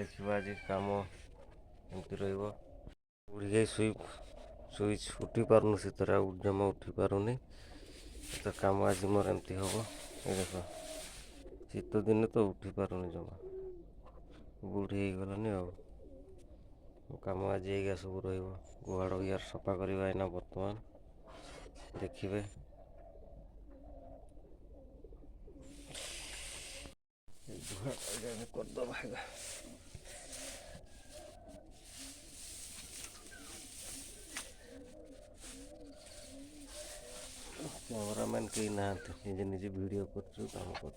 देखा आज कम एमती रुड़ी सुईच उठी पारुनि से जमा उठी पारुनि तो कम आज मोर एमती हम ये देख शीत दिन तो उठी पारुनि जमा बुढ़ी हो गलानी कम आज ये सब रुआड़ यार सफा करवा एना बर्तमान देखिए करदबा कैमरामैन कहीं ना निजे निजे वीडियो कर काम कर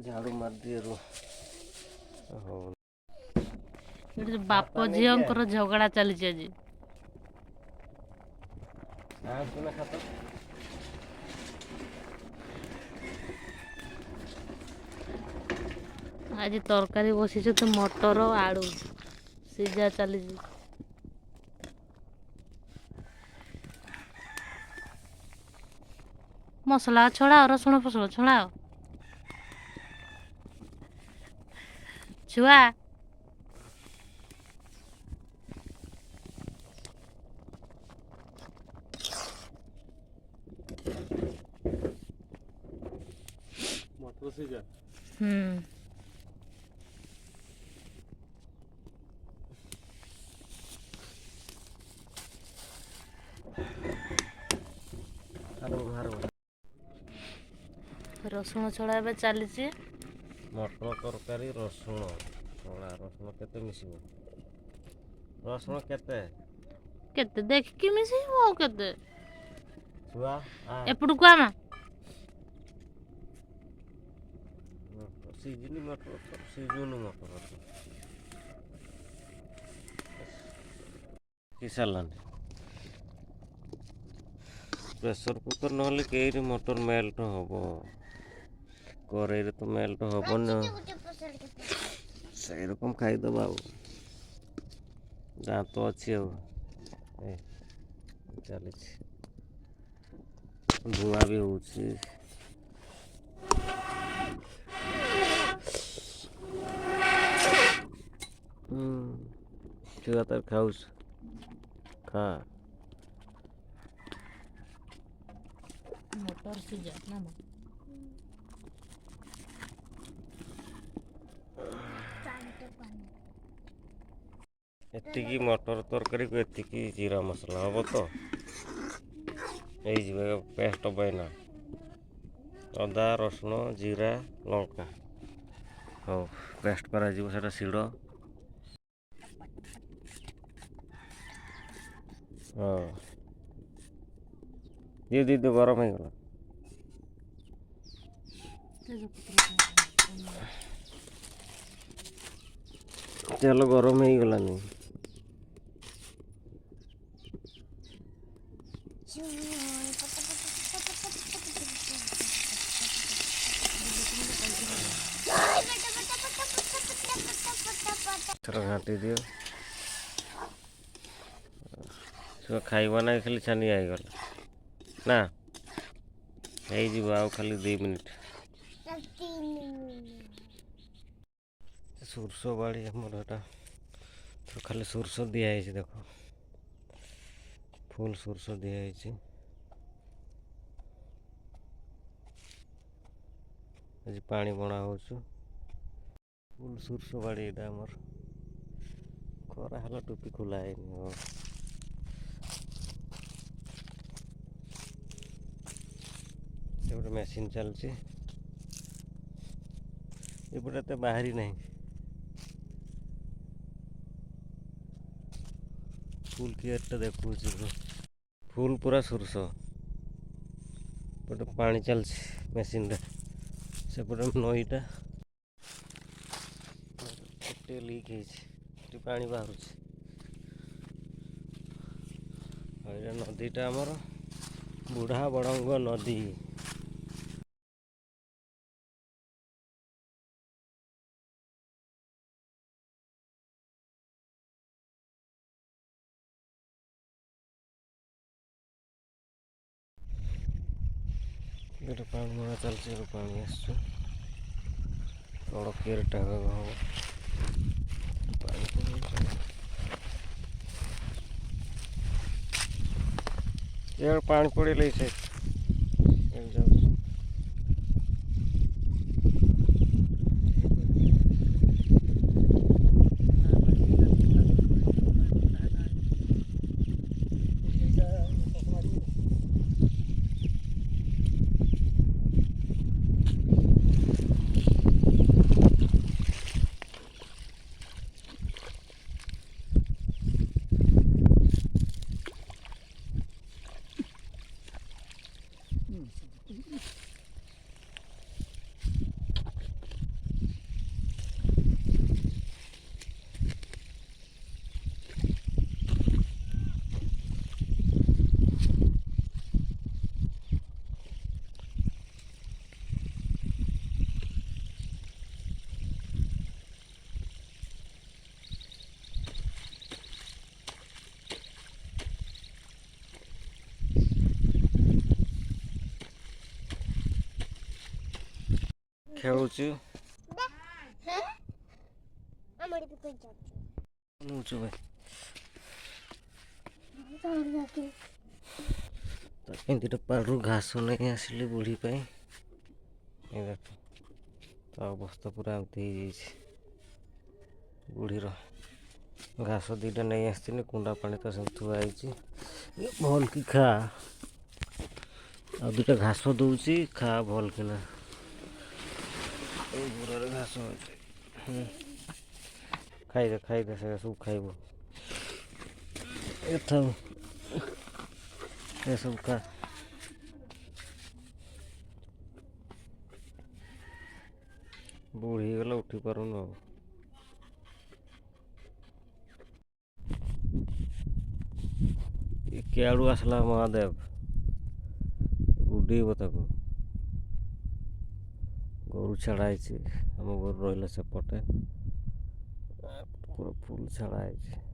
झाड़ू मार दिए बाप झील झगड़ा चली आज तरकारी बसी तो मटर आलू सीझा चली मसला छड़ा रसुण फसुण छड़ा छुआ मटर सीझा रसुण छड़ा ए चली मटर तरकारी रसुण छड़ा रसुण केते मिसिबो रसुण केते केते देख कि मिसिबो केते छुआ एपटू को आमा सीजनी मटर सीजुन मटर कि सालान प्रेसर कुकर नहले कई मटर मेल्ट हम कड़े तो मेल्ट हम से रकम खाईदबा दाँत अच्छी चली धुआं भी हो छुआ तर खाऊ खा मटर सीझा ना एतिकी मटर तरकारी को एतिकी जीरा मसला हम तो ये पेस्ट बैना अदा रसुण जीरा लंका हाँ पेस्ट करा शिड़ हाँ ये दी तो गरम हो गला तेल गरम हो गलानी घाटी दियो खाइबा ना खाली छानी आईगला ना हो खाली 2 मिनिट सोरस बाड़ी आमर तो खाली सोरस दिखाई देख फुल सोरस दिखाई आज पानी बना हो फुल सोरस बाड़ी यहाँ आमर खरा है टोपी खोला है गोटे मेसीन चलती एपटे तो बाहरी नहीं फुल क्लियर देखु फुल पूरा सोरस पटे पानी चलती मेसीन सेपटे नईटा लीक हो पानी बाहर नदीटा आमर बुढ़ा बड़ंग नदी। ଦୁଇଟା ପାଣି ମରା ଚାଲିଛି, ଏବେ ପାଣି ଆସୁଛି। ତଳ କେରଟା ହବ ପାଣି ପଡୁଛି। ଇଆଡ଼େ ପାଣି ପଡ଼ିଲେ ସେ ଯାଉଛି। ଖେଳୁଛୁ ନଉଛୁ ଭାଇ ତା ପାଇଁ ଦୁଇଟା ପାଳରୁ ଘାସ ନେଇ ଆସିଲି ବୁଢ଼ୀ ପାଇଁ। ଏ ଦେଖ ତା ଅବସ୍ଥା ପୁରା ଏମିତି ହେଇଯାଇଛି। ବୁଢ଼ୀର ଘାସ ଦୁଇଟା ନେଇ ଆସିଥିଲି, କୁଣ୍ଡା ପାଣି ତ ସେମିତି ଥୁଆ ହେଇଛି। ଭଲ କି ଖା, ଆଉ ଦୁଇଟା ଘାସ ଦଉଛି, ଖା ଭଲ କିନା। ଏଇ ବୁଢ଼ାରେ ଘାସ ଅଛି, ଖାଇଦେ ଖାଇଦେ, ସେଟା ସବୁ ଖାଇବ। ଏଥାଉ ଏସବୁ ଖା। ବୁଢ଼ୀ ହେଇଗଲା, ଉଠି ପାରୁନୁ ଆଉ। କେଆଡ଼ୁ ଆସିଲା ମହାଦେବ, ଉଡ଼େଇବ ତାକୁ। ଗୋରୁ ଛାଡ଼ା ହେଇଛି, ଆମ ଗୋରୁ ରହିଲା ସେପଟେ, ପୁରା ଫୁଲ୍ ଛାଡ଼ା ହେଇଛି।